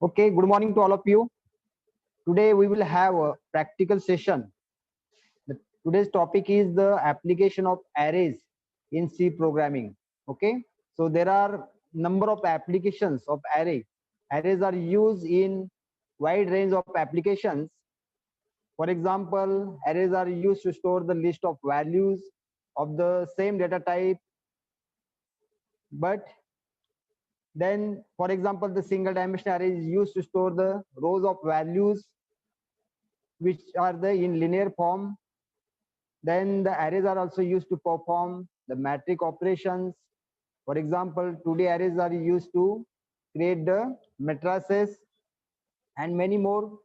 Okay, good morning to all of you. Today we will have a practical session. Today's topic is the application of arrays in C programming. Okay, so there are number of applications of array. Arrays are used in wide range of applications. For example, arrays are used to store the list of values of the same data type. But then, for example, the single dimension array is used to store the rows of values which are in linear form. Then the arrays are also used to perform the matrix operations. For example, today arrays are used to create the matrices and many more.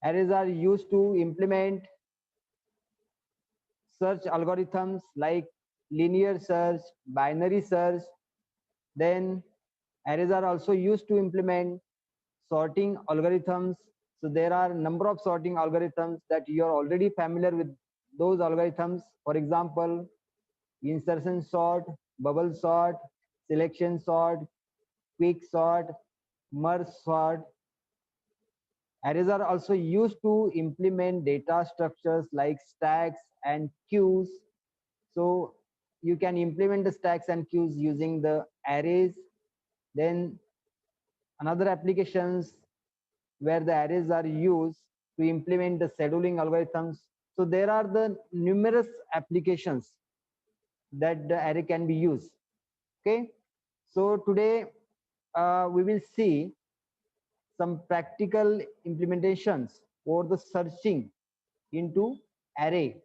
Arrays are used to implement search algorithms like linear search, binary search. Then arrays are also used to implement sorting algorithms. So there are a number of sorting algorithms that you are already familiar with those algorithms. For example, insertion sort, bubble sort, selection sort, quick sort, merge sort. Arrays are also used to implement data structures like stacks and queues. So you can implement the stacks and queues using the arrays. Then another applications where the arrays are used to implement the scheduling algorithms. So there are the numerous applications that the array can be used. Okay, so today we will see some practical implementations for the searching into array.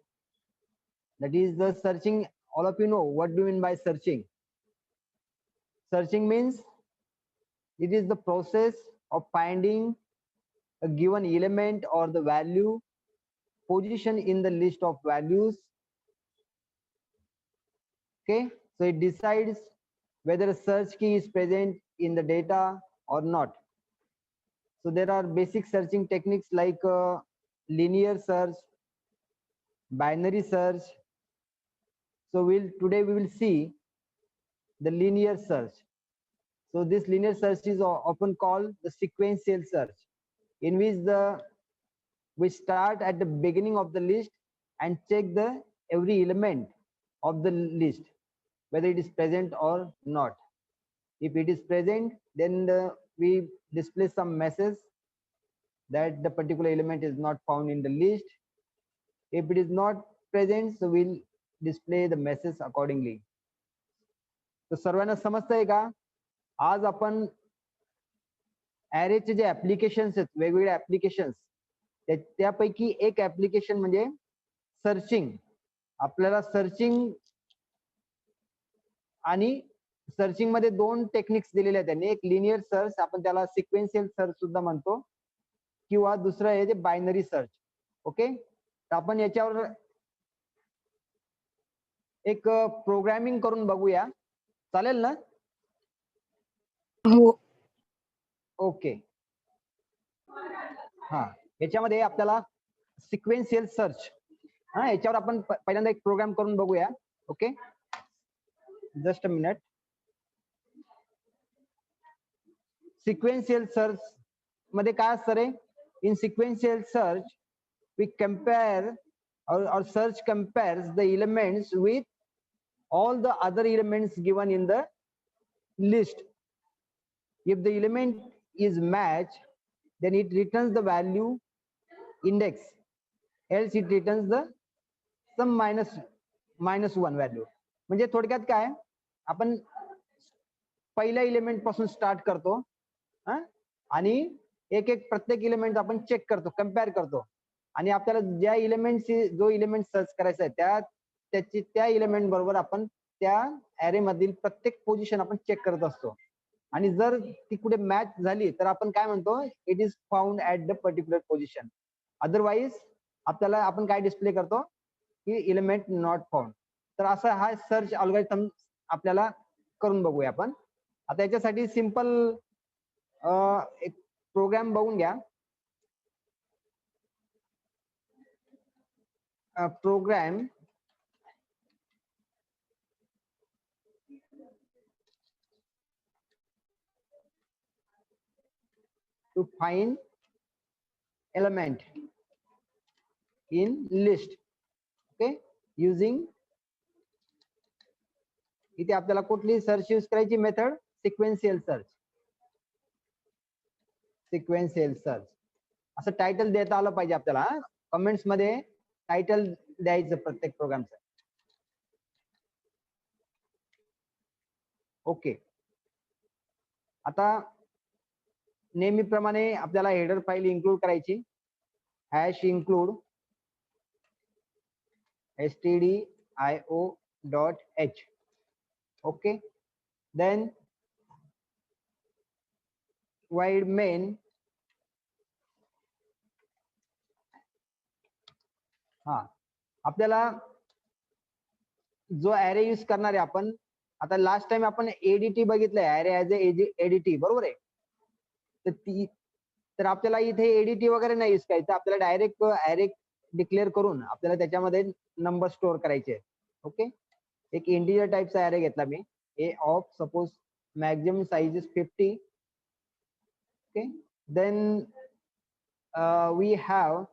That is the searching. All of you know what do you mean by searching? Searching means it is the process of finding a given element or the value position in the list of values. Okay, so it decides whether a search key is present in the data or not. So there are basic searching techniques like linear search, binary search. So today we will see the linear search. So this linear search is often called the sequential search, in which we start at the beginning of the list and check the every element of the list whether it is present or not. If it is present, then we display some message that the particular element is not found in the list. If it is not present, so we'll display the message accordingly. तर सर्वांना समजतंय का? आज आपण ॲरेचे जे applications आहेत, वेगवेगळे applications, त्यापैकी एक ऍप्लिकेशन म्हणजे सर्चिंग. आपल्याला सर्चिंग आणि सर्चिंग मध्ये दोन टेक्निक्स दिलेले आहेत त्यांनी. एक लिनियर सर्च, आपण त्याला सिक्वेन्शियल सर्च सुद्धा म्हणतो, किंवा दुसरं आहे जे बायनरी सर्च. ओके, तर आपण याच्यावर एक प्रोग्रामिंग करून बघूया, चालेल ना? हो. ओके, हा, याच्यामध्ये आपल्याला सिक्वेन्शियल सर्च, हा, याच्यावर आपण पहिल्यांदा एक प्रोग्राम करून बघूया. Okay, just a minute. Sequential search मध्ये काय असतं रे? In sequential search we compare or search compares the elements with all the other elements given in the list. If the element is matched, then it returns the value index, else it returns the some minus one value. म्हणजे थोडक्यात काय, आपण पहिल्या element पासून start करतो आणि एक एक प्रत्येक एलिमेंट आपण चेक करतो, कंपेअर करतो, आणि आपल्याला ज्या एलिमेंटची जो एलिमेंट सर्च करायचा आहे त्या एलिमेंट बरोबर आपण त्या ॲरे मधील प्रत्येक पोझिशन आपण चेक करत असतो. आणि जर ती कुठे मॅच झाली तर आपण काय म्हणतो, it is found at the particular position. Otherwise आपल्याला आपण काय डिस्प्ले करतो की एलिमेंट नॉट फाउंड. तर असा हा सर्च अल्गोरिथम आपल्याला करून बघूया आपण. आता याच्यासाठी सिंपल एक प्रोग्राम बघून घ्या. Program to find element in list. Okay, using इथे आपल्याला कुठली सर्च यूज करायची method, sequential search. Sequential search असं टायटल देता आलं पाहिजे आपल्याला. कमेंट्स मध्ये टायटल द्यायचं प्रत्येक प्रोग्रामचं. ओके, आता नेहमीप्रमाणे आपल्याला हेडर फाईल इन्क्लूड करायची. Hash include stdio.h. okay, then void main आपल्याला जो ऍरे यूज करणार आहे आपण, आता लास्ट टाइम आपण एडीटी बघितलंय, ऍरे ऍज एडीटी, बरोबर आहे. तर आपल्याला इथे एडीटी वगैरे नाही यूज करायचं, आपल्याला डायरेक्ट ऍरे डिक्लेअर करून आपल्याला त्याच्यामध्ये नंबर स्टोअर करायचे. ओके, एक इंटिजर टाइपचा ऍरे घेतला मी, A of suppose maximum size is 50. Okay, then we have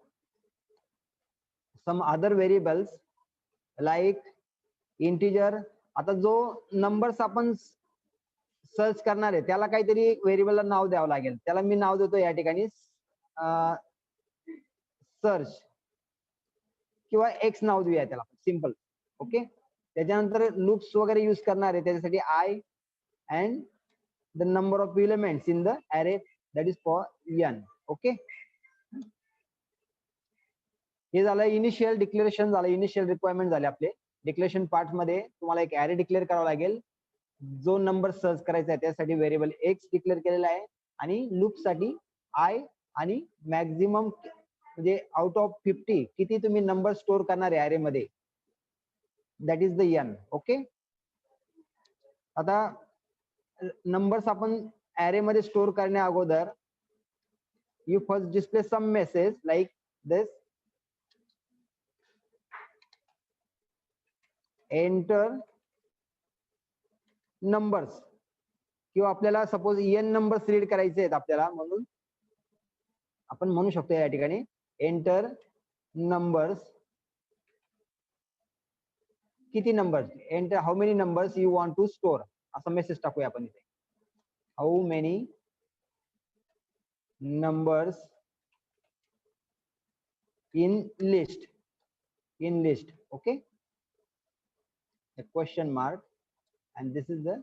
some other variables like integer. आता जो नंबर्स आपण सर्च करणार आहे त्याला काहीतरी व्हेरिएबलला नाव द्यावं लागेल. त्याला मी नाव देतो या ठिकाणी सर्च किंवा एक्स नाव देऊया त्याला, सिंपल. ओके, त्याच्यानंतर लूप्स वगैरे यूज करणार आहे त्याच्यासाठी I and the number of elements in the array that is for n. Okay, हे झालं इनिशियल डिक्लेरेशन, झालं इनिशियल रिक्वायरमेंट झाले आपले. डिक्लेरेशन पार्ट मध्ये तुम्हाला एक ऍरे डिक्लेअर करावा लागेल. जो नंबर सर्च करायचा आहे त्यासाठी व्हेरिएबल एक्स डिक्लेअर केलेला आहे आणि लूप साठी आय आणि मॅक्झिमम म्हणजे आउट ऑफ 50 किती तुम्ही नंबर स्टोअर करणार आहे ऍरे मध्ये, that is the n. Okay, आता नंबर्स आपण ऍरे मध्ये स्टोअर करण्या अगोदर you first display some message like this, enter numbers, किंवा आपल्याला सपोज n नंबर्स रीड करायचे आहेत आपल्याला, म्हणून आपण म्हणू शकतो या ठिकाणी एंटर नंबर्स. किती numbers, enter how many numbers you want to store, असा मेसेज टाकूया आपण इथे. How many numbers in list, in list. Okay, a question mark and this is the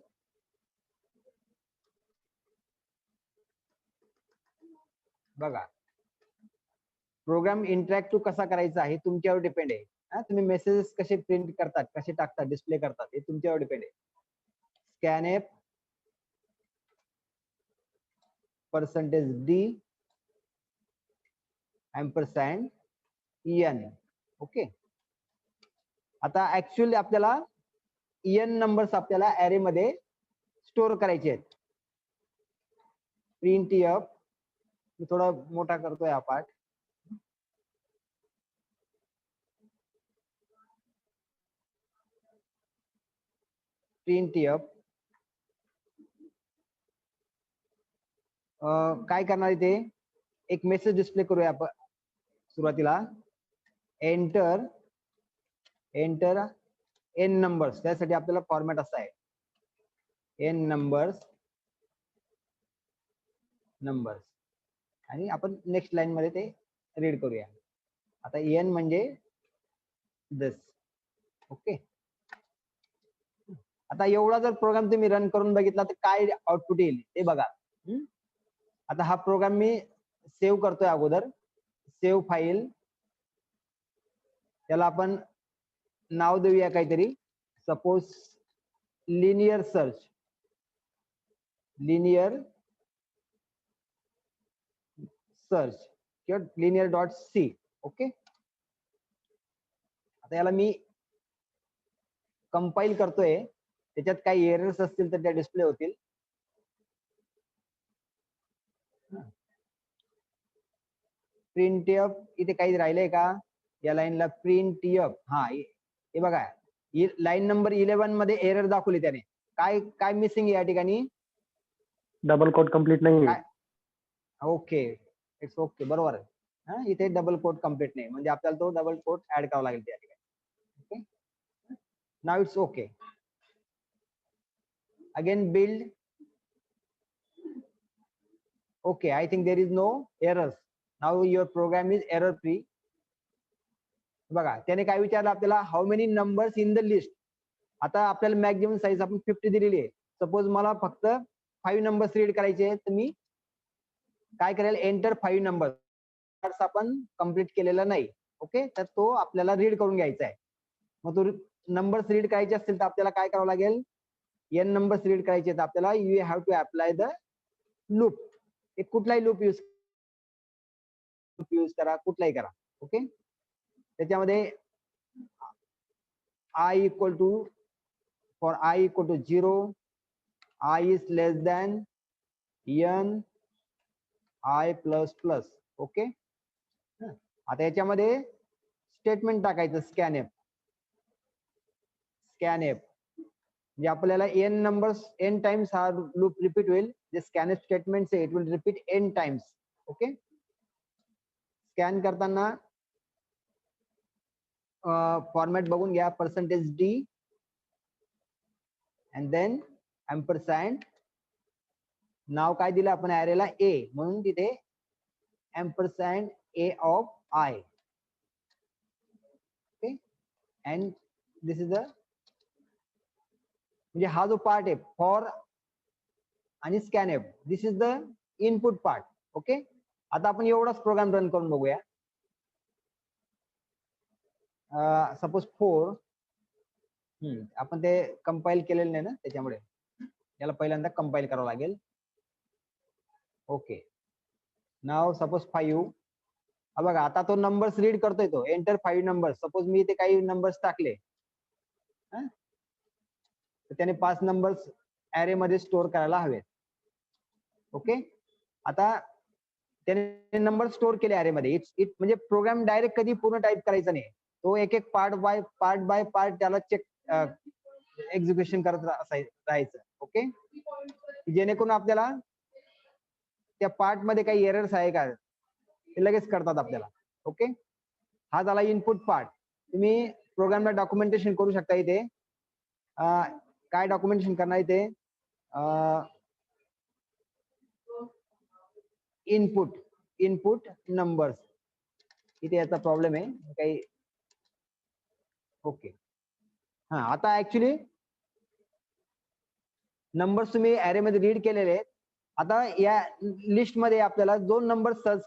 बघा प्रोग्राम इंटरॅक्टिव्ह कसा करायचा आहे तुमच्यावर डिपेंड आहे. तुम्ही मेसेजेस कसे प्रिंट करतात, कसे टाकतात, डिस्प्ले करतात, हे तुमच्यावर डिपेंड आहे. Scanf %d ampersand n. Okay, आता ऍक्च्युअली आपल्याला n नंबर्स आपल्याला ऍरे मध्ये स्टोअर करायचे आहेत. प्रिंट एफ, मी थोडा मोठा करतोय हा पार्ट. प्रिंट एफ काय करणार इथे, एक मेसेज डिस्प्ले करूया आपण सुरुवातीला. एंटर n नंबर्स, त्यासाठी आपल्याला फॉर्मॅट असा आहे n नंबर्स आणि आपण नेक्स्ट लाईन मध्ये ते रीड करूया. आता n म्हणजे दिस. ओके, आता एवढा जर प्रोग्राम तुम्ही रन करून बघितला तर काय आउटपुट येईल ते बघा. आता हा प्रोग्राम मी सेव्ह करतोय अगोदर. सेव्ह फाईल, त्याला आपण नाव देऊया काहीतरी, suppose linear search, linear search किंवा linear.c. ओके, आता याला मी कंपाईल करतोय, त्याच्यात काही एरर्स असतील तर त्या डिस्प्ले होतील. प्रिंट एफ इथे काही राहिलंय का या लाईनला, प्रिंट एफ. हा, हे बघा लाईन नंबर 11 मध्ये एरर दाखवली त्याने. काय काय मिसिंग या ठिकाणी, डबल कोट कंप्लीट नाही. ओके, इट्स ओके, बरोबर आहे. हा, इथे डबल कोट कम्प्लीट नाही, म्हणजे आपल्याला तो डबल कोट ऍड करावा लागेल त्या ठिकाणी. Okay, now it's okay. Again build. Okay, I think there is no errors. Now your program is error free. बघा, त्याने काय विचारलं आपल्याला, how many numbers in the list. आता आपल्याला मॅक्झिमम साईज आपण 50 दिलेली आहे. सपोज मला फक्त 5 नंबर्स रीड करायचे, तर मी काय करेल, एंटर 5 नंबर्स आपण कंप्लीट केलेला नाही. ओके, तर तो आपल्याला रीड करून घ्यायचा आहे. मग तो नंबर्स रीड करायचे असतील तर आपल्याला काय करावं लागेल, n नंबर्स रीड करायचे तर आपल्याला you have to apply the loop. एक कुठलाही लूप यूज करा, कुठलाही करा. ओके, त्याच्यामध्ये i equal to, for i equal to 0, i is less than n i plus plus. Okay, आता याच्यामध्ये स्टेटमेंट टाकायचं, स्कॅन एफ. स्कॅन एफ म्हणजे आपल्याला n नंबर्स n टाइम्स हा लूप रिपीट होईल. जे scan F statement it will repeat n times. Okay, scan करताना format बघून घ्या, %d अँड देन एम्परसँड. नाव काय दिलं आपण ॲरेला, a, म्हणून तिथे ampersand a of i. Okay, and this is the, म्हणजे हा जो पार्ट आहे फॉर आणि scan F, this is the input part. Okay, आता आपण एवढाच प्रोग्राम रन करून बघूया. सपोज 4, आपण ते कंपाईल केलेलं नाही ना, त्याच्यामुळे याला पहिल्यांदा कंपाईल करावं लागेल. ओके, नाव सपोज 5. बघा, आता तो नंबर्स रीड करतोय, तो एंटर 5 नंबर्स. सपोज मी इथे काही नंबर्स टाकले, तर त्याने 5 नंबर्स ऍरे मध्ये स्टोअर करायला हवेत. ओके, आता त्याने नंबर स्टोअर केले ऍरे मध्ये. इट म्हणजे प्रोग्राम डायरेक्ट कधी पूर्ण टाईप करायचा नाही, तो एक एक पार्ट बाय पार्ट त्याला चेक एक्झिक्युशन करत राहायचं. ओके, जेणेकरून आपल्याला त्या पार्ट मध्ये काही एरर्स आहे का ते लगेच करतात आपल्याला. ओके, हा झाला इनपुट पार्ट. तुम्ही प्रोग्रामला डॉक्युमेंटेशन करू शकता. इथे काय डॉक्युमेंटेशन करणार, इथे इनपुट नंबर्स. इथे याचा प्रॉब्लेम आहे काही. ओके, हा, आता ऍक्च्युली नंबर्स तुम्ही ऍरे मध्ये रीड केलेले आहेत. आता या लिस्ट मध्ये आपल्याला 2 नंबर सर्च.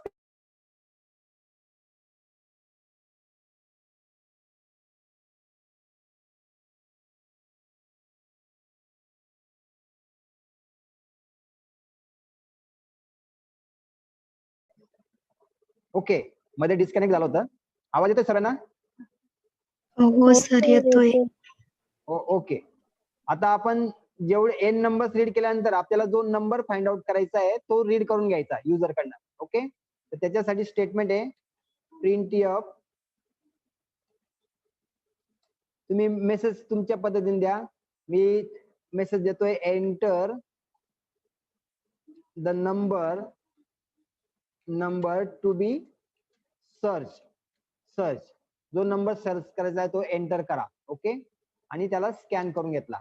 ओके, मध्ये डिस्कनेक्ट झालं होतं. आवाज येतोय सरांना? हो सर, येतोय. ओके, आता आपण जेवढे n नंबर्स रीड केल्यानंतर आपल्याला जो नंबर फाइंड आउट करायचा आहे तो रीड करून घ्यायचा युजर कडनं. ओके, तर त्याच्यासाठी स्टेटमेंट आहे प्रिंट एफ. तुम्ही मेसेज तुमच्या पद्धतीने द्या. मी मेसेज देतोय, enter the number to be search. जो नंबर सर्च करायचा आहे तो एंटर करा. ओके, आणि त्याला स्कॅन करून घेतला.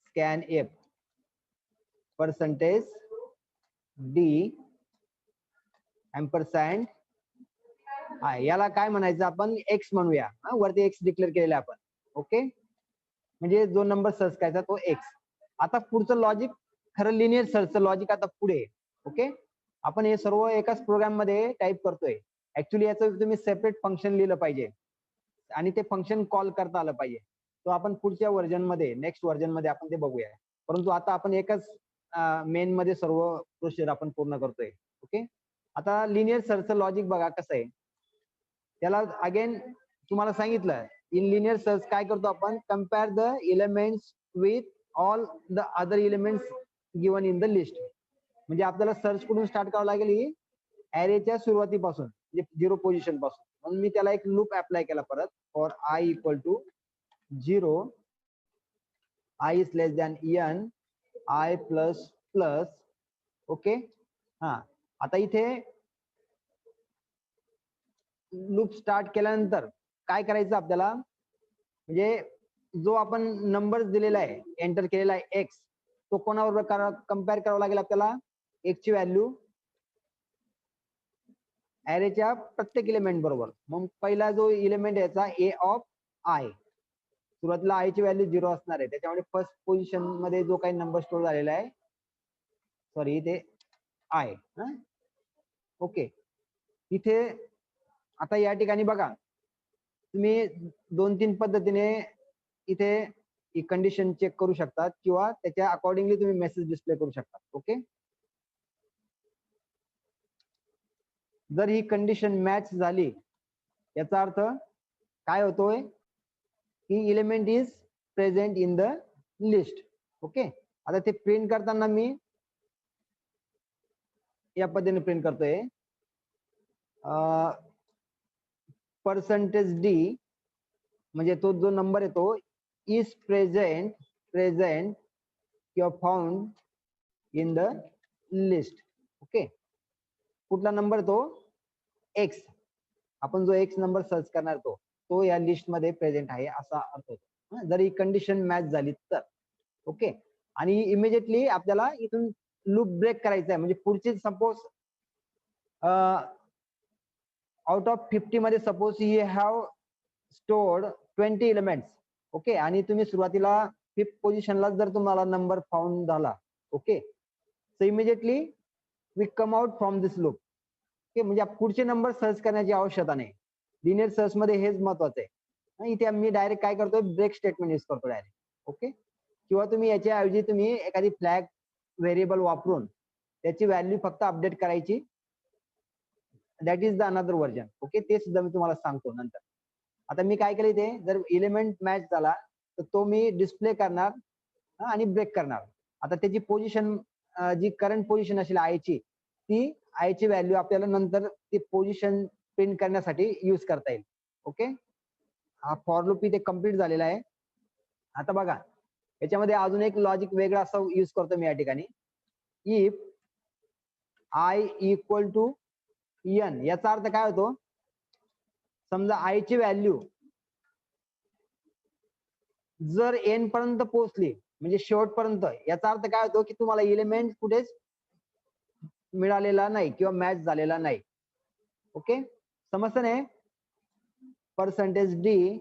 Scan F %d ampersand. याला काय म्हणायचं आपण, एक्स म्हणूया. वरती एक्स डिक्लेअर केलेला आपण. ओके, म्हणजे जो नंबर सर्च करायचा तो एक्स. आता पुढचं लॉजिक, खरं लिनियर सर्चचं लॉजिक आता पुढे. ओके, आपण हे सर्व एकाच प्रोग्राम मध्ये टाईप करतोय. ऍक्च्युली याचं तुम्ही सेपरेट फंक्शन लिहिलं पाहिजे आणि ते फंक्शन कॉल करता आलं पाहिजे. तो आपण पुढच्या व्हर्जन मध्ये, नेक्स्ट व्हर्जन मध्ये आपण ते बघूया. परंतु आता आपण एकच मेन मध्ये सर्व प्रोसिजर आपण पूर्ण करतोय. ओके, आता लिनियर सर्चचं लॉजिक बघा कसं आहे. त्याला अगेन तुम्हाला सांगितलं, इन लिनियर सर्च काय करतो आपण, compare the elements with all the other elements given in the list. म्हणजे आपल्याला सर्च कुठून स्टार्ट करावं लागेल, ही ऍरेच्या सुरुवातीपासून, म्हणजे 0 पोझिशन पासून. म्हणून मी त्याला एक लूप अप्लाय केला परत, for i equal to 0, i is less than n i plus plus. Okay, हा, आता इथे लूप स्टार्ट केल्यानंतर काय करायचं आपल्याला, म्हणजे जो आपण नंबर दिलेला आहे, एंटर केलेला आहे एक्स, तो कोणावर कम्पेअर करावा लागेल आपल्याला, एक्स ची व्हॅल्यू ॲरेच्या प्रत्येक इलेमेंट बरोबर. मग पहिला जो इलेमेंट याचा ए ऑफ आय, सुरुवातीला आय ची व्हॅल्यू 0 असणार आहे, त्याच्यामुळे फर्स्ट पोझिशन मध्ये जो काही नंबर स्टोर झालेला आहे, सॉरी इथे आय. ओके, इथे आता या ठिकाणी बघा, तुम्ही 2-3 पद्धतीने इथे ही कंडिशन चेक करू शकतात किंवा त्याच्या अकॉर्डिंगली तुम्ही मेसेज डिस्प्ले करू शकता. ओके, जर ही कंडिशन मॅच झाली याचा अर्थ काय होतोय key element is present in the list. Okay, आता ते प्रिंट करताना मी या पद्धतीने प्रिंट करतोय, पर्सेंटेज डी, म्हणजे तो जो नंबर येतो इज प्रेझेंट किंवा found in the list. Okay, कुठला नंबर तो एक्स, आपण जो एक्स नंबर सर्च करणार तो या लिस्ट मध्ये प्रेझेंट आहे असा अर्थ होतो, जर ही कंडिशन मॅच झाली तर. ओके, आणि इमिजिएटली आपल्याला इथून लूप ब्रेक करायचा आहे, म्हणजे पुढची सपोज आउट ऑफ 50 मध्ये suppose you have stored 20 elements. Okay, आणि तुम्ही सुरुवातीला 5th पोझिशनला जर तुम्हाला नंबर फाउंड झाला, okay, so immediately we come out from this loop. Okay, म्हणजे पुढचे नंबर सर्च करण्याची आवश्यकता नाही. लिनियर सर्च मध्ये हेच महत्वाचं आहे. इथे मी डायरेक्ट काय करतोय, ब्रेक स्टेटमेंट यूज करतो डायरेक्ट. ओके, किंवा तुम्ही याच्याऐवजी तुम्ही एखादी फ्लॅग व्हेरिएबल वापरून त्याची व्हॅल्यू फक्त अपडेट करायची, that is the another version. Okay, ते सुद्धा मी तुम्हाला सांगतो नंतर. आता मी काय केलं, इथे जर इलेमेंट मॅच झाला तर तो मी डिस्प्ले करणार आणि ब्रेक करणार. आता त्याची पोझिशन जी करंट पोझिशन असेल आयची, ती आयची व्हॅल्यू आपल्याला नंतर ती पोझिशन प्रिंट करण्यासाठी यूज करता येईल. ओके, हा फॉर लूप इथे कम्प्लीट झालेला आहे. आता बघा, याच्यामध्ये अजून एक लॉजिक वेगळा असं यूज करतो मी या ठिकाणी, if I equal to N. याचा अर्थ काय होतो, समजा आय ची व्हॅल्यू जर एन पर्यंत पोहोचली, म्हणजे शेवटपर्यंत, याचा अर्थ काय होतो की तुम्हाला इलेमेंट कुठेच मिळालेला नाही किंवा मॅच झालेला नाही. ओके, समजतं नाही. पर्सेंटेज डी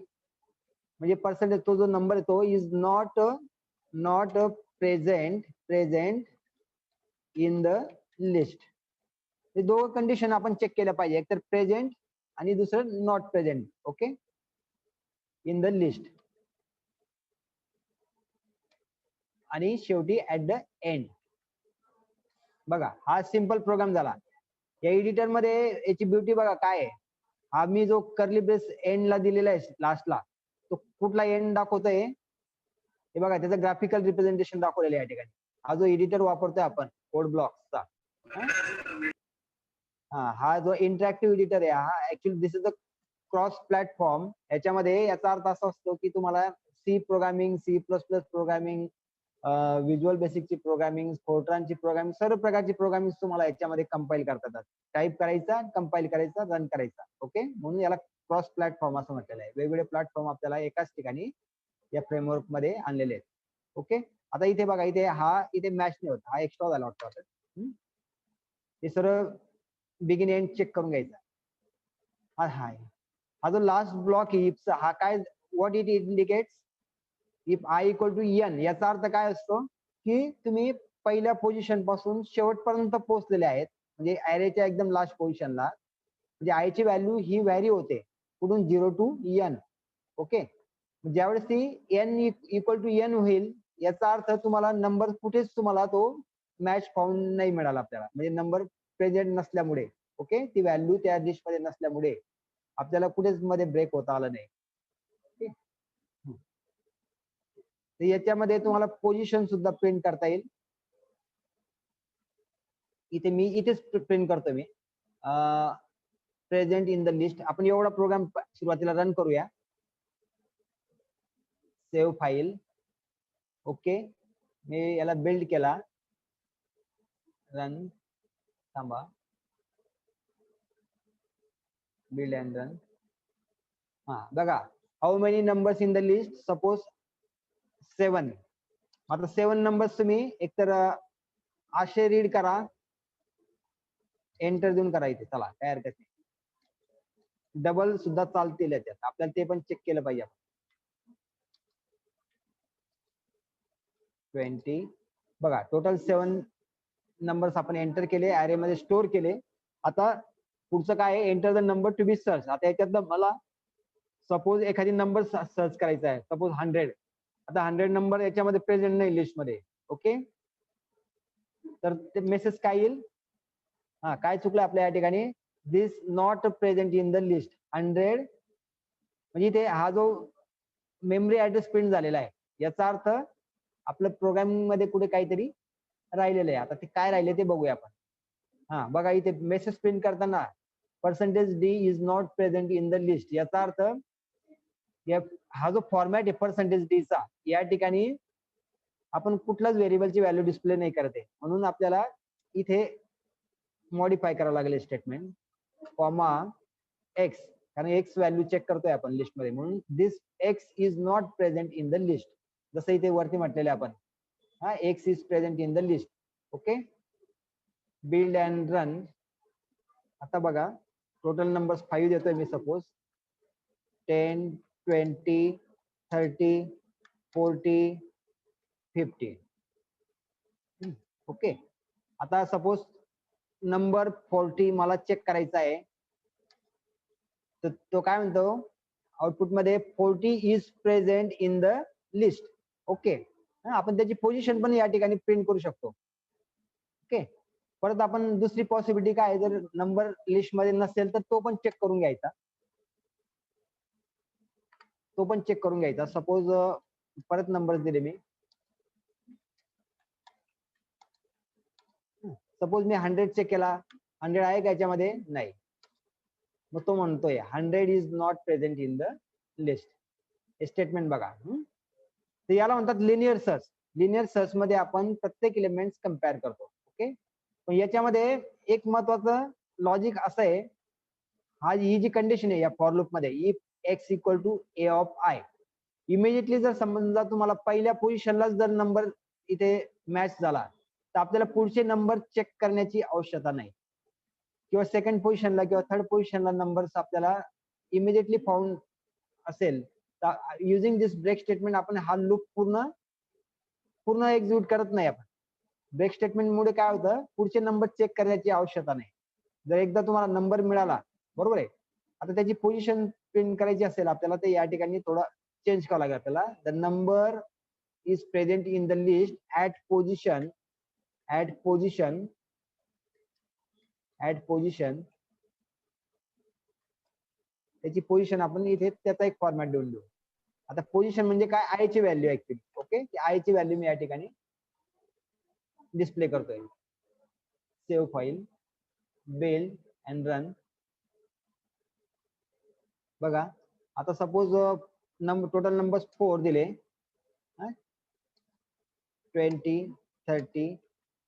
म्हणजे पर्सेंटेज, तो जो नंबर आहे तो is not present in the list. हे दोन कंडिशन आपण चेक केल्या पाहिजे, एक तर प्रेझेंट आणि दुसरं not present. Okay, in the list, आणि शेवटी ऍट द एंड. बघा, हा सिंपल प्रोग्राम झाला. या एडिटर मध्ये याची ब्युटी बघा काय आहे, हा मी जो कर्ली ब्रेस एंडला दिलेला आहे लास्टला, तो कुठला एंड दाखवतोय हे बघा, त्याचं ग्राफिकल रिप्रेझेंटेशन दाखवलेलं आहे या ठिकाणी. हा जो एडिटर वापरतोय आपण कोड ब्लॉक्सचा, हा जो इंटरॅक्टिव्ह एडिटर आहे, हा actually this is a cross platform. याच्यामध्ये याचा अर्थ असा असतो की तुम्हाला C programming, C plus plus programming, visual बेसिकची प्रोग्रामिंग, फोर्ट्रानची प्रोग्रामिंग, सर्व प्रकारची प्रोग्रामिंग तुम्हाला याच्यामध्ये कंपाईल करता येतात. टाईप करायचा, कंपाईल करायचा, रन करायचा. ओके, म्हणून याला क्रॉस प्लॅटफॉर्म असं म्हटलेलं आहे. वेगवेगळे प्लॅटफॉर्म आपल्याला एकाच ठिकाणी या फ्रेमवर्क मध्ये आणलेले आहेत. ओके, आता इथे बघा, इथे मॅच नाही होत, हा एक्स्ट्रा झाला वाटतं. हे सर्व बिगिन एंड चेक करून घ्यायचा. हा जो लास्ट ब्लॉक इफचा, हा काय, what it indicates, if I equal to N. याचा अर्थ काय असतो की तुम्ही पहिल्या पोझिशन पासून शेवटपर्यंत पोहोचलेले आहेत, म्हणजे ॲरेच्या एकदम लास्ट पोझिशनला, म्हणजे आयची व्हॅल्यू ही व्हॅरी होते कुठून, 0 टू एन. ओके, ज्यावेळेस ती एन इक्वल टू एन होईल, याचा अर्थ तुम्हाला नंबर कुठेच तुम्हाला तो मॅच फाउंड नाही मिळाला आपल्याला, म्हणजे नंबर प्रेझेंट नसल्यामुळे. ओके, ती व्हॅल्यू त्या लिस्ट मध्ये नसल्यामुळे आपल्याला कुठेच मध्ये ब्रेक होता आलं नाही. तर याच्यामध्ये तुम्हाला पोझिशन सुद्धा प्रिंट करता येईल. इथे मी इथेच प्रिंट करतो मी, प्रेझेंट इन द लिस्ट. आपण एवढा प्रोग्राम सुरुवातीला रन करूया. Save file. ओके, मी याला बिल्ड केला, रन, थांबा. build and run. हा बघा, how many numbers in the list, suppose 7. आता 7 नंबर्स तुम्ही एकतर असे रीड करा, एंटर देऊन करा इथे, चला काय हरकत नाही. डबल सुद्धा चालतील याच्यात, आपल्याला ते पण चेक केलं पाहिजे. 20 बघा, टोटल 7 नंबर्स आपण एंटर केले, ऍरे मध्ये स्टोअर केले. आता पुढचं काय आहे, enter the number to be search. आता याच्यातलं मला सपोज एखादी नंबर सर्च करायचा आहे, सपोज 100. आता 100 नंबर याच्यामध्ये प्रेझेंट नाही लिस्ट मध्ये. ओके, तर ते मेसेज काय येईल, हा काय चुकलं आपल्या या ठिकाणी, this not present in the list 100. म्हणजे इथे हा जो मेमरी ऍड्रेस प्रिंट झालेला आहे, याचा अर्थ आपलं प्रोग्रामिंग मध्ये कुठे काहीतरी राहिलेलं आहे. आता ते काय राहिले ते बघूया आपण. हा बघा, इथे मेसेज प्रिंट करताना %d is not present in the list, याचा अर्थ हा जो फॉर्मॅट आहे %d चा, या ठिकाणी आपण कुठल्याच व्हेरिएबलची व्हॅल्यू डिस्प्ले नाही करते, म्हणून आपल्याला इथे मॉडिफाय करावं लागेल स्टेटमेंट, कॉमा x, कारण x व्हॅल्यू चेक करतोय आपण लिस्ट मध्ये, म्हणून दिस x is not present in the list, जसं इथे वरती म्हटलेले आपण, हा x is present in the list. Okay, build and run. आता बघा, टोटल नंबर्स 5 देतोय मी, सपोज 10, 20, 30, 40, 50. ओके, आता सपोज नंबर 40 मला चेक करायचा आहे, तर तो काय म्हणतो आउटपुट मध्ये, 40 is present in the list. Okay, आपण त्याची पोझिशन पण या ठिकाणी प्रिंट करू शकतो. ओके, परत आपण दुसरी पॉसिबिलिटी काय, जर नंबर लिस्ट मध्ये नसेल तर तो पण चेक करून घ्यायचा, सपोज परत नंबर दिले मी, सपोज मी 100 चेक केला, 100 आहे का याच्यामध्ये, नाही, मग तो म्हणतोय 100 is not present in the list. Statement बघा, तर याला म्हणतात लिनियर सर्च. लिनियर सर्च मध्ये आपण प्रत्येक एलिमेंट कम्पेअर करतो. ओके, पण याच्यामध्ये एक महत्वाचं लॉजिक असं आहे, ही जी कंडिशन आहे या फॉर लूप मध्ये, if x equal to a of i, immediately जर समजा तुम्हाला पहिल्या पोझिशनला जर नंबर इथे मॅच झाला, तर आपल्याला पुढचे नंबर चेक करण्याची आवश्यकता नाही, किंवा सेकंड पोझिशनला किंवा थर्ड पोझिशनला नंबर्स आपल्याला इमिजिएटली फाउंड असेल, तर युजिंग दिस ब्रेक स्टेटमेंट आपण हा लूप पूर्ण एक्झिक्यूट करत नाही. आपण ब्रेक स्टेटमेंट मुळे काय होतं, पुढचे नंबर चेक करण्याची आवश्यकता नाही. जर एकदा तुम्हाला नंबर मिळाला, बरोबर आहे, आता त्याची पोझिशन प्रिंट करायची असेल आपल्याला, तर या ठिकाणी थोडा चेंज करावं लागेल आपल्याला. The number is present in the list at position, त्याची पोझिशन आपण इथे त्याचा एक फॉर्मॅट देऊन देऊ. आता पोझिशन म्हणजे काय, आय ची व्हॅल्यू ऍक्च्युअली. ओके, आय ची व्हॅल्यू मी या ठिकाणी डिस्प्ले करतोय. Save file, build and run. बघा, आता सपोज टोटल नंबर्स 4 दिले, 20, 30,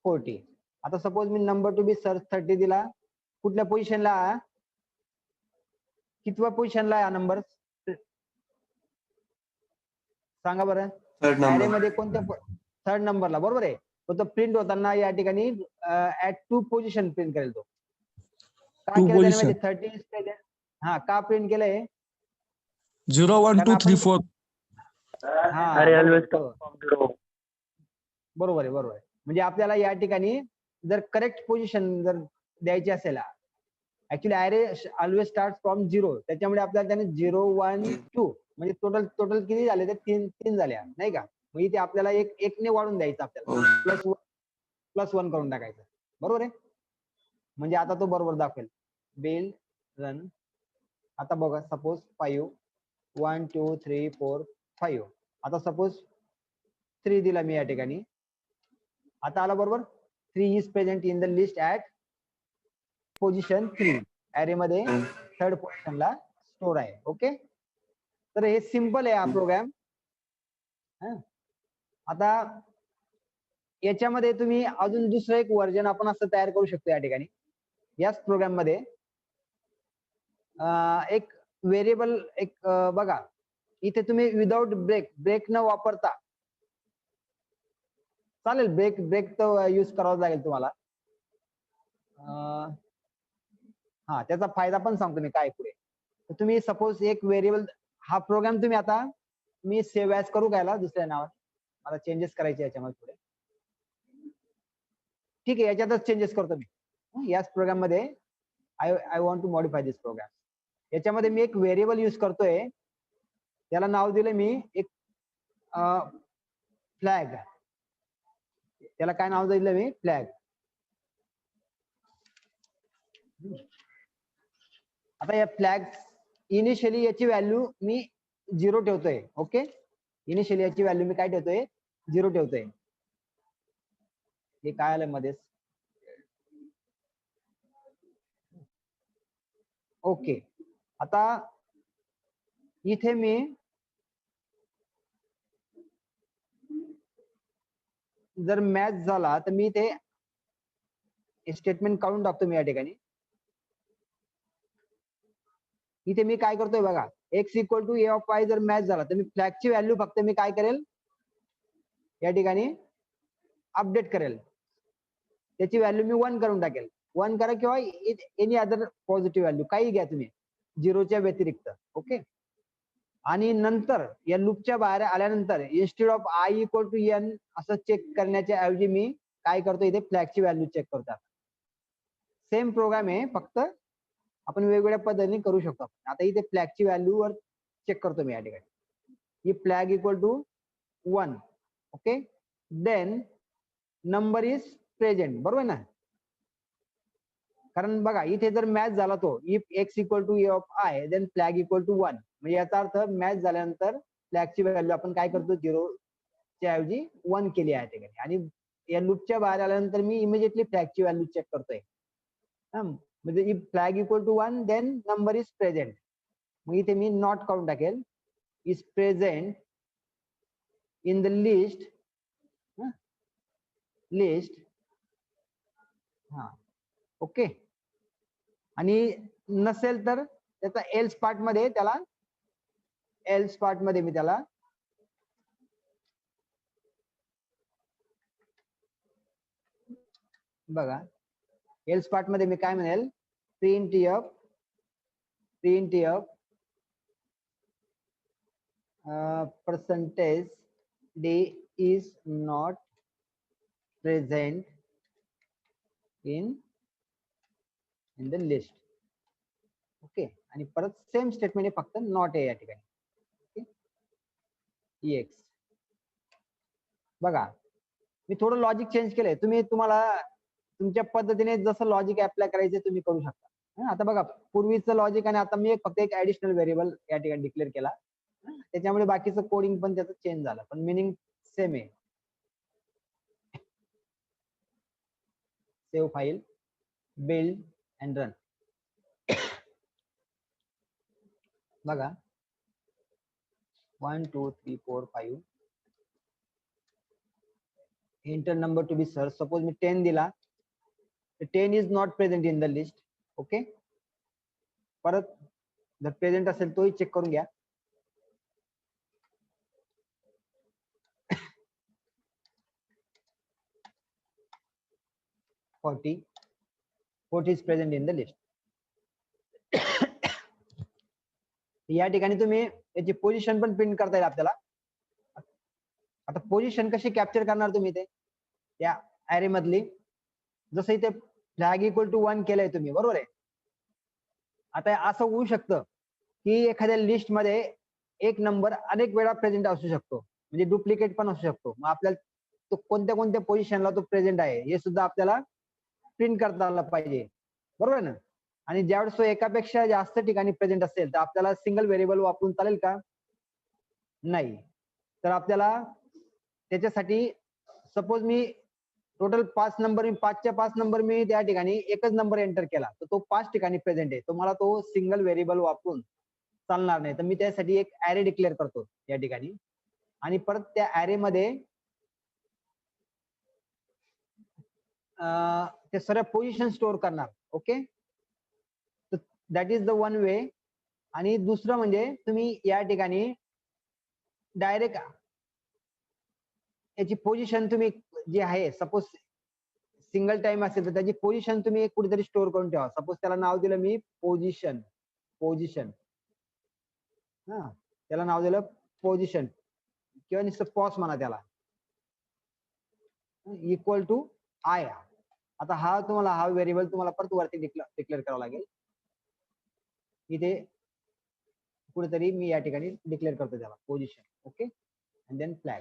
40. आता suppose me number to be search 30 दिला, कुठल्या पोझिशनला, कितव्या पोझिशनला आहे हा नंबर सांगा बरं. ऍरे मध्ये कोणत्या, थर्ड नंबरला, बरोबर आहे. तो प्रिंट होताना या ठिकाणी ऍट 2 पोझिशन प्रिंट करेल. तो का केलं त्याने माहिती, 30 इज प्रेझेंट, हा का प्रिंट केलंय, 0, 1, 2, 3, 4. बरोबर आहे. म्हणजे आपल्याला या ठिकाणी जर करेक्ट पोझिशन जर द्यायची असेल, actually array always start from 0, त्याच्यामुळे आपल्याला त्याने 0, 1, 2 म्हणजे टोटल किती झाले, ते 3 झाल्या, नाही का. मग इथे आपल्याला एक ने वाढून द्यायचं, आपल्याला प्लस 1 करून टाकायचं, बरोबर आहे. म्हणजे आता तो बरोबर दाखवेल. Build run. आता बघा, सपोज 5, 1, 2, 3, 4, 5. आता सपोज 3 दिला मी या ठिकाणी, आता आला बरोबर. 3 is present in the list at position 3, array मध्ये थर्ड पोझिशनला स्टोर आहे. ओके, तर हे सिंपल आहे हा प्रोग्राम. आता याच्यामध्ये तुम्ही अजून दुसरं एक व्हर्जन आपण असं तयार करू शकतो या ठिकाणी, याच प्रोग्राम मध्ये. एक व्हेरिएबल एक बघा इथे तुम्ही विदाउट ब्रेक न वापरता चालेल, ब्रेक तर यूज करावा लागेल तुम्हाला. हा त्याचा फायदा पण सांगतो मी काय पुढे. तर तुम्ही सपोज एक व्हेरिएबल हा प्रोग्राम तुम्ही आता मी सेव्ह ॲज करू घ्यायला दुसऱ्या नावात, मला चेंजेस करायचे याच्यामध्ये पुढे. ठीक आहे, याच्यातच चेंजेस करतो मी. याच प्रोग्राम मध्ये I want to modify this program. याच्यामध्ये मी एक व्हेरिएबल यूज करतोय, त्याला नाव दिलं मी एक फ्लॅग. त्याला काय नाव दिलं मी? फ्लॅग. आता या फ्लॅग इनिशियली याची व्हॅल्यू मी 0 ठेवतोय. ओके, इनिशियली याची व्हॅल्यू मी काय ठेवतोय? 0 ठेवतोय. हे काय आलं मध्येच? ओके, आता इथे मी जर मॅच झाला तर मी इथे स्टेटमेंट काढून टाकतो मी या ठिकाणी. इथे मी काय करतोय बघा, x equal to A of Y जर मॅच झाला तर मी फ्लॅगची व्हॅल्यू फक्त मी काय करेल या ठिकाणी अपडेट करेल. त्याची व्हॅल्यू मी 1 करून टाकेल. 1 करा किंवा एनी अदर पॉझिटिव्ह व्हॅल्यू काही घ्या तुम्ही 0च्या व्यतिरिक्त. ओके, आणि नंतर या लूपच्या बाहेर आल्यानंतर instead of I equal to N असं चेक करण्याच्या ऐवजी मी काय करतो इथे फ्लॅगची व्हॅल्यू चेक करतो. सेम प्रोग्राम आहे, फक्त आपण वेगवेगळ्या पद्धतीने करू शकतो. आता इथे फ्लॅगची व्हॅल्यू वर चेक करतो मी या ठिकाणी. ही flag equal to 1. Okay, then number is present, बरोबर ना? कारण बघा इथे जर मॅच झाला तो if X equal to A of I then flag equal to 1, म्हणजे याचा अर्थ मॅच झाल्यानंतर फ्लॅगची व्हॅल्यू आपण काय करतो 0च्या ऐवजी 1 केली आहे ठिकाणी. आणि या लूपच्या बाहेर आल्यानंतर मी इमिजिएटली फ्लॅगची व्हॅल्यू चेक करतोय. म्हणजे if flag equal to 1 then number is present. मग इथे मी नॉट काढून टाकेल is present in the list. हा, ओके, आणि नसेल तर त्याचा एल्स पार्ट मध्ये मी त्याला बघा एल्स पार्ट मध्ये मी काय म्हणेल print F percentage d is not present in the list. Okay, आणि परत सेम स्टेटमेंट आहे, फक्त नॉट आहे या ठिकाणी. एक्स बघा मी थोडं लॉजिक चेंज केलंय. तुम्हाला तुमच्या पद्धतीने जसं लॉजिक अप्लाय करायचे तुम्ही करू शकता. आता बघा पूर्वीचं लॉजिक आणि आता मी फक्त एक ऍडिशनल व्हेरिएबल या ठिकाणी डिक्लेअर केला, त्याच्यामुळे बाकीचं कोडिंग पण त्याचं चेंज झालं, पण मिनिंग सेम आहे. Save file, build and run. बघा 1 2 3 4 5 enter number to be search. Suppose मी 10 दिला, 10 is not present in the list. Okay, परत जर प्रेझेंट असेल तोही चेक करून घ्या. Forty is present in the list. या ठिकाणी तुम्ही याची पोझिशन पण प्रिंट करता येईल आपल्याला. आता पोझिशन कशी कॅप्चर करणार तुम्ही ते त्या ऍरे मधली, जसं इथे फ्लॅग इक्वल टू 1 केलंय तुम्ही, बरोबर आहे. आता असं होऊ शकतं की एखाद्या लिस्ट मध्ये एक नंबर अनेक वेळा प्रेझेंट असू शकतो, म्हणजे डुप्लिकेट पण असू शकतो. मग आपल्याला तो कोणत्या पोझिशनला तो प्रेझेंट आहे हे सुद्धा आपल्याला प्रिंट करता आलं पाहिजे, बरोबर ना? आणि ज्यावेळेस तो एकापेक्षा जास्त ठिकाणी प्रेझेंट असेल तर आपल्याला सिंगल व्हेरिएबल वापरून चालेल का? नाही. तर आपल्याला त्याच्यासाठी सपोज मी टोटल 5 नंबर, 5च्या 5 नंबर मी त्या ठिकाणी एकच नंबर एंटर केला तर तो 5 ठिकाणी प्रेझेंट आहे, तो मला तो सिंगल व्हेरिएबल वापरून चालणार नाही. तर मी त्यासाठी एक ऍरे डिक्लेअर करतो या ठिकाणी, आणि परत त्या ऍरे मध्ये ते सर्व पोझिशन स्टोअर करणार. ओके, तर that is the one way. आणि दुसरं म्हणजे तुम्ही या ठिकाणी डायरेक्ट याची पोझिशन तुम्ही जी आहे, सपोज सिंगल टाइम असेल तर त्याची पोझिशन तुम्ही कुठेतरी स्टोअर करून ठेवा. सपोज त्याला नाव दिलं मी पोझिशन. हा, त्याला नाव दिलं पोझिशन किंवा नुसतं पॉज म्हणा त्याला, इक्वल टू आय. आता हा तुम्हाला हा व्हेरिएबल तुम्हाला परत वरती डिक्लेअर करावा लागेल. इथे कुठेतरी मी या ठिकाणी डिक्लेअर करतो त्याला position. Okay, and then flag.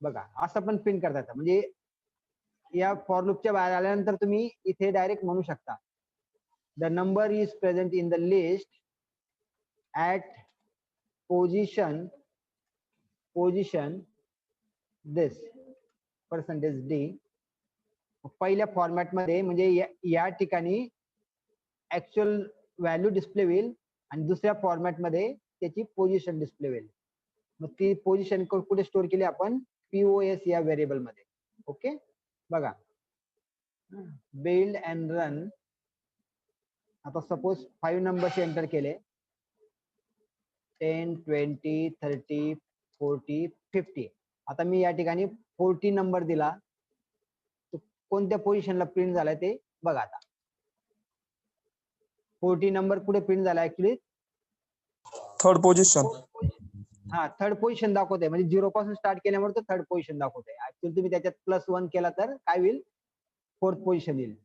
बघा असं पण प्रिंट करता येतं. म्हणजे या फॉर लूपच्या बाहेर आल्यानंतर तुम्ही इथे डायरेक्ट म्हणू शकता the number is present in the list at position this %d. पहिल्या फॉर्मॅट मध्ये म्हणजे या ठिकाणी ऍक्च्युअल व्हॅल्यू डिस्प्ले होईल आणि दुसऱ्या फॉर्मॅट मध्ये त्याची पोझिशन डिस्प्ले होईल. मग ती पोझिशन कुठे स्टोअर केली आपण, POS या व्हेरिएबल मध्ये. ओके, बघा बिल्ड अँड रन. आता सपोज 5 नंबर्स एंटर केले, 10, 20, 30, 40, 50. आता मी या ठिकाणी 40 नंबर दिला, कोणत्या पोझिशनला प्रिंट झालाय ते बघा. आता 40 नंबर कुठे प्रिंट झाला ऍक्च्युली, थर्ड पोझिशन. हा, थर्ड पोझिशन दाखवते. म्हणजे 0 पासून स्टार्ट केल्यामुळे तो थर्ड पोझिशन दाखवते. ऍक्च्युअली तुम्ही त्याच्यात +1 केला तर काय होईल, फोर्थ पोझिशन येईल.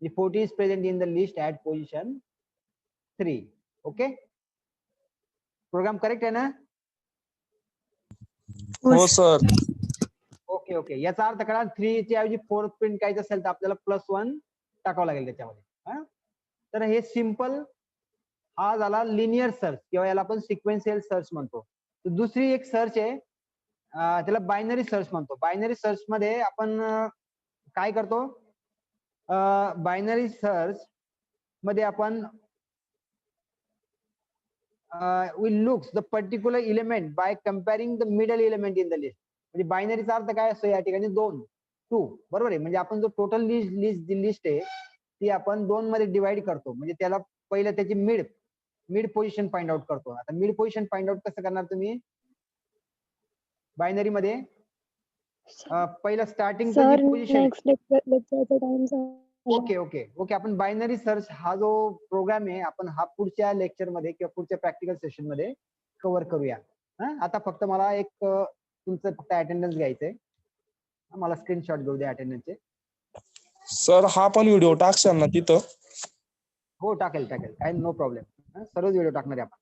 40 is present in the list at position 3. Okay, program correct आहे ना? हो सर. ओके ओके, याचा अर्थ कळा. 3 च्या ऐवजी 4 प्रिंट करायचं असेल तर आपल्याला +1 टाकावं लागेल त्याच्यामध्ये. तर हे सिंपल हा झाला लिनियर सर्च किंवा याला आपण सिक्वेन्शियल सर्च म्हणतो. तर दुसरी एक सर्च आहे, त्याला बायनरी सर्च म्हणतो. बायनरी सर्च मध्ये आपण काय करतो, बायनरी सर्च मध्ये आपण we looks the particular element by comparing the middle element in the list. म्हणजे बायनरीचा अर्थ काय असतो या ठिकाणी, 2 बरोबर आहे. म्हणजे आपण जो टोटल लिस्ट आहे ती आपण 2 मध्ये डिवाइड करतो. म्हणजे त्याला पहिलं त्याची मिड पोझिशन फाइंड आउट करतो. आता मिड पोझिशन फाइंड आउट कसं करणार तुम्ही बायनरी मध्ये, पहिलं starting position. Okay okay okay, आपण बायनरी सर्च हा जो प्रोग्राम आहे आपण हा पुढच्या लेक्चर मध्ये किंवा पुढच्या प्रॅक्टिकल सेशन मध्ये कव्हर करूया. आता फक्त मला एक तुमचं फक्त अटेंडन्स घ्यायचंय. मला स्क्रीनशॉट घेऊ द्या अटेंडन्सचे. सर हा पण व्हिडिओ टाकशाल ना तिथं? हो टाकेल, काय नो प्रॉब्लेम. सर्व व्हिडिओ टाकणार आहे आपण.